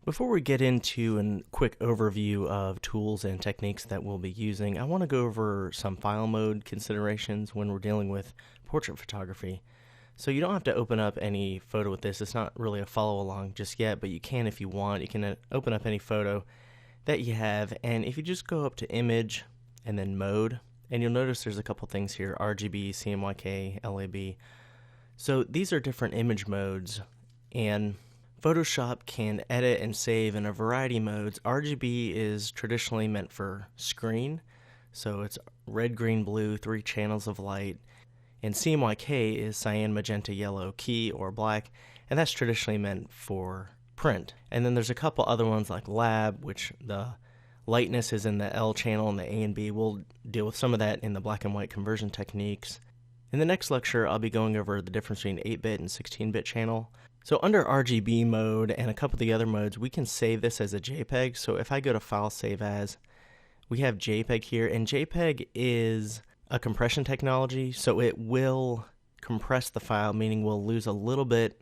Before we get into a quick overview of tools and techniques that we'll be using, I want to go over some file mode considerations when we're dealing with portrait photography. So you don't have to open up any photo with this. It's not really a follow along just yet, but you can if you want. You can open up any photo that you have, and if you just go up to image and then mode, and you'll notice there's a couple things here: RGB, CMYK, LAB. So these are different image modes, and Photoshop can edit and save in a variety of modes. RGB is traditionally meant for screen, so it's red, green, blue, 3 channels of light. And CMYK is cyan, magenta, yellow, key, or black, and that's traditionally meant for print. And then there's a couple other ones like lab, which the lightness is in the L channel and the A and B. We'll deal with some of that in the black and white conversion techniques. In the next lecture, I'll be going over the difference between 8-bit and 16-bit channel. So under RGB mode and a couple of the other modes, we can save this as a JPEG. So if I go to File, Save As, we have JPEG here, and JPEG is a compression technology, so it will compress the file, meaning we'll lose a little bit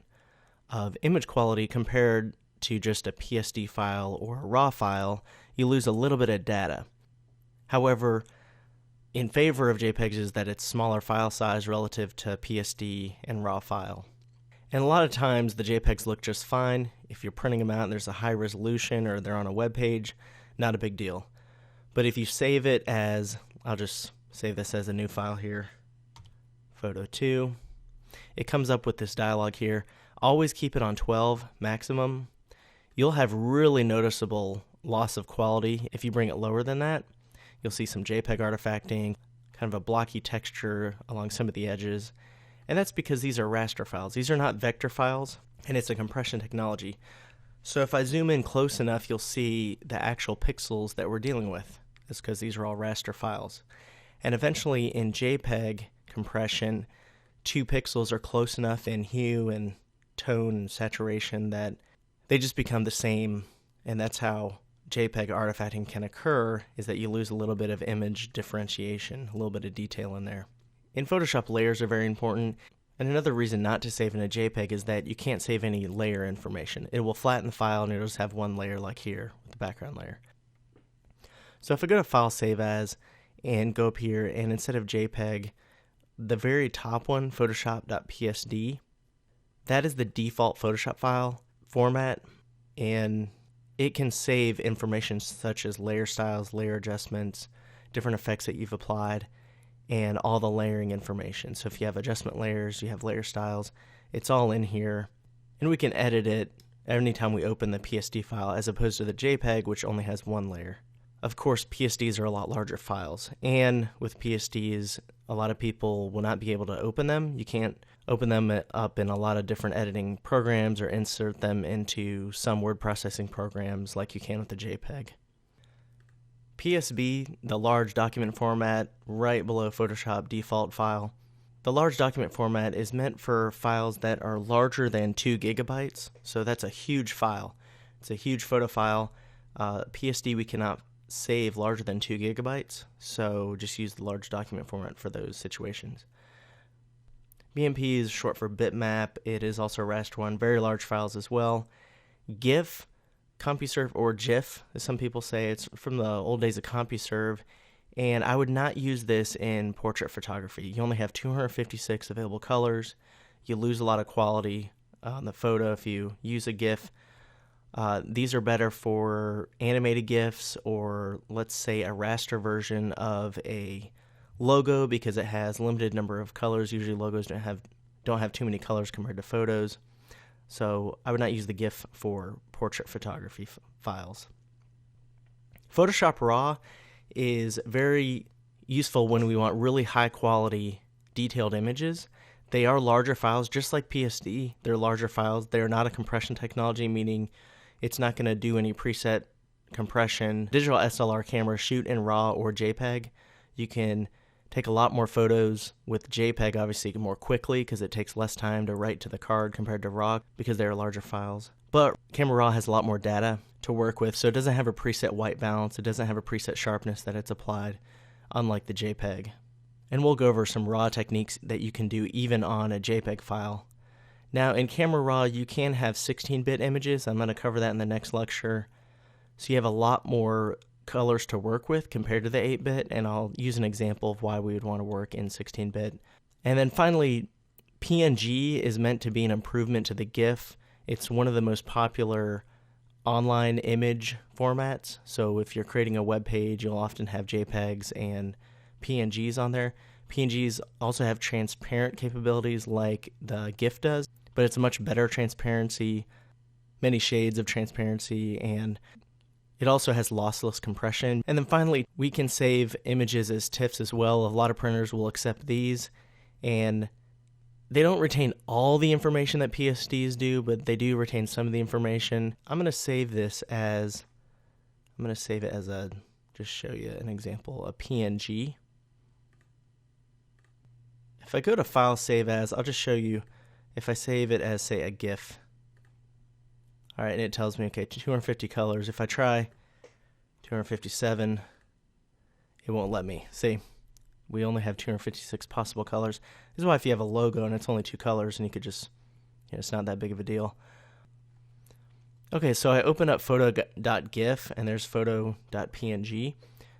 of image quality compared to just a PSD file or a RAW file. You lose a little bit of data. However, in favor of JPEGs is that it's smaller file size relative to PSD and RAW file. And a lot of times the JPEGs look just fine. If you're printing them out and there's a high resolution or they're on a web page, not a big deal. But if you save it as, I'll just save this as a new file here, photo 2, it comes up with this dialog here. Always keep it on 12 maximum. You'll have really noticeable loss of quality. If you bring it lower than that, you'll see some JPEG artifacting, kind of a blocky texture along some of the edges. And that's because these are raster files. These are not vector files, and it's a compression technology. So if I zoom in close enough, you'll see the actual pixels that we're dealing with. That's because these are all raster files. And eventually in JPEG compression, 2 pixels are close enough in hue and tone and saturation that they just become the same. And that's how JPEG artifacting can occur, is that you lose a little bit of image differentiation, a little bit of detail in there. In Photoshop, layers are very important, and another reason not to save in a JPEG is that you can't save any layer information. It will flatten the file and it'll just have one layer like here with the background layer. So if I go to File, Save As, and go up here, and instead of JPEG, the very top one, Photoshop.psd, that is the default Photoshop file format, and it can save information such as layer styles, layer adjustments, different effects that you've applied, and all the layering information. So if you have adjustment layers, you have layer styles, it's all in here, and we can edit it anytime we open the PSD file as opposed to the JPEG, which only has one layer. Of course, PSDs are a lot larger files, and with PSDs, a lot of people will not be able to open them. You can't open them up in a lot of different editing programs or insert them into some word processing programs like you can with the JPEG. PSB, the large document format, right below Photoshop default file. The large document format is meant for files that are larger than 2 gigabytes, so that's a huge file. It's a huge photo file. PSD we cannot save larger than 2 gigabytes, so just use the large document format for those situations. BMP is short for bitmap. It is also raster one, very large files as well. GIF, CompuServe, or GIF, as some people say, it's from the old days of CompuServe, and I would not use this in portrait photography. You only have 256 available colors. You lose a lot of quality on the photo if you use a GIF. These are better for animated GIFs, or let's say a raster version of a logo, because it has limited number of colors. Usually logos don't have too many colors compared to photos. So I would not use the GIF for portrait photography files. Photoshop RAW is very useful when we want really high quality detailed images. They are larger files, just like PSD. They're larger files. They're not a compression technology, meaning it's not going to do any preset compression. Digital SLR cameras shoot in RAW or JPEG. You can take a lot more photos with JPEG, obviously more quickly, because it takes less time to write to the card compared to RAW because they're larger files. But Camera Raw has a lot more data to work with, so it doesn't have a preset white balance. It doesn't have a preset sharpness that it's applied, unlike the JPEG. And we'll go over some RAW techniques that you can do even on a JPEG file Now in Camera Raw, you can have 16-bit images. I'm going to cover that in the next lecture. So you have a lot more colors to work with compared to the 8-bit, and I'll use an example of why we would want to work in 16-bit. And then finally, PNG is meant to be an improvement to the GIF. It's one of the most popular online image formats. So if you're creating a web page, you'll often have JPEGs and PNGs on there. PNGs also have transparent capabilities like the GIF does, but it's a much better transparency, many shades of transparency, and it also has lossless compression. And then finally, we can save images as TIFFs as well. A lot of printers will accept these, and they don't retain all the information that PSDs do, but they do retain some of the information. I'm going to save it as just show you an example, a PNG. If I go to File, Save As, I'll just show you if I save it as, say, a GIF. All right, and it tells me, okay, 250 colors. If I try 257, it won't let me. See, we only have 256 possible colors. This is why if you have a logo and it's only 2 colors, and you could just, it's not that big of a deal. Okay, so I open up photo.gif, and there's photo.png.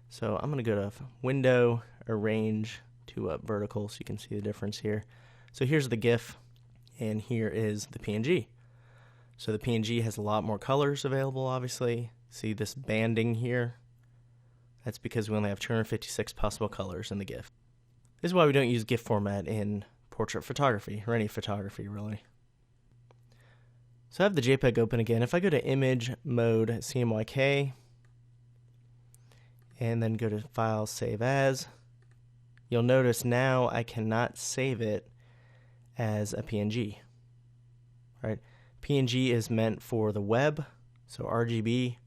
So I'm going to go to Window, Arrange, to up vertical, so you can see the difference here. So here's the GIF, and here is the PNG. So the PNG has a lot more colors available, obviously. See this banding here? That's because we only have 256 possible colors in the GIF. This is why we don't use GIF format in portrait photography, or any photography, really. So I have the JPEG open again. If I go to Image Mode, CMYK, and then go to File, Save As, you'll notice now I cannot save it as a PNG. Right? PNG is meant for the web, so RGB,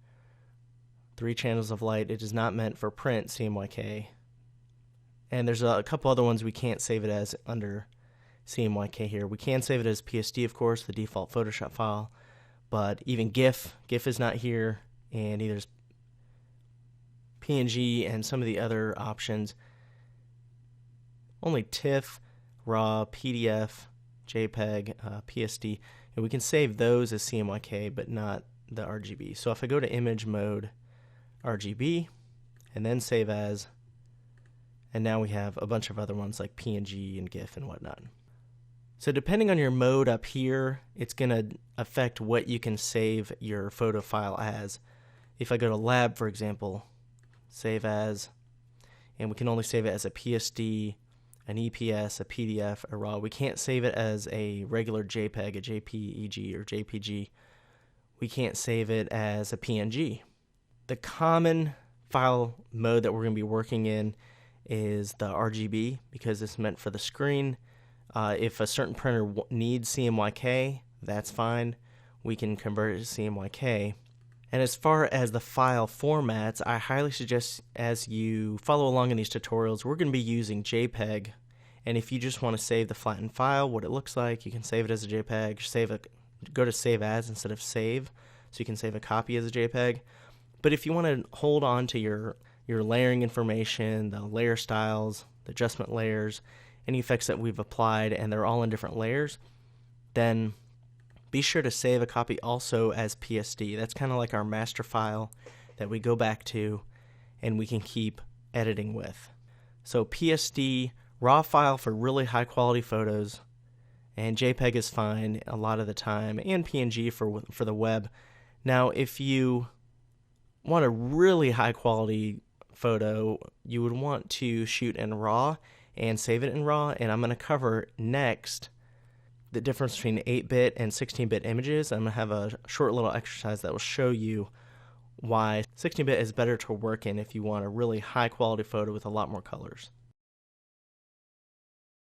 3 channels of light. It is not meant for print, CMYK. And there's a couple other ones we can't save it as under CMYK here. We can save it as PSD, of course, the default Photoshop file, but even GIF is not here, and either PNG and some of the other options. Only TIFF, RAW, PDF, JPEG, PSD, and we can save those as CMYK, but not the RGB. So if I go to Image Mode, RGB, and then Save As, and now we have a bunch of other ones like PNG and GIF and whatnot. So depending on your mode up here, it's going to affect what you can save your photo file as. If I go to Lab, for example, Save As, and we can only save it as a PSD, an EPS, a PDF, a RAW. We can't save it as a regular JPEG, a JPEG, or JPG. We can't save it as a PNG. The common file mode that we're going to be working in is the RGB, because it's meant for the screen. If a certain printer needs CMYK, that's fine. We can convert it to CMYK. And as far as the file formats, I highly suggest as you follow along in these tutorials, we're going to be using JPEG. And if you just want to save the flattened file, what it looks like, you can save it as a JPEG, go to Save As instead of Save, so you can save a copy as a JPEG. But if you want to hold on to your layering information, the layer styles, the adjustment layers, any effects that we've applied, and they're all in different layers, then be sure to save a copy also as PSD. That's kind of like our master file that we go back to and we can keep editing with. So PSD, RAW file for really high quality photos, and JPEG is fine a lot of the time, and PNG for the web. Now, if you want a really high quality photo, you would want to shoot in RAW and save it in RAW, and I'm going to cover next the difference between 8-bit and 16-bit images. I'm going to have a short little exercise that will show you why 16-bit is better to work in if you want a really high quality photo with a lot more colors.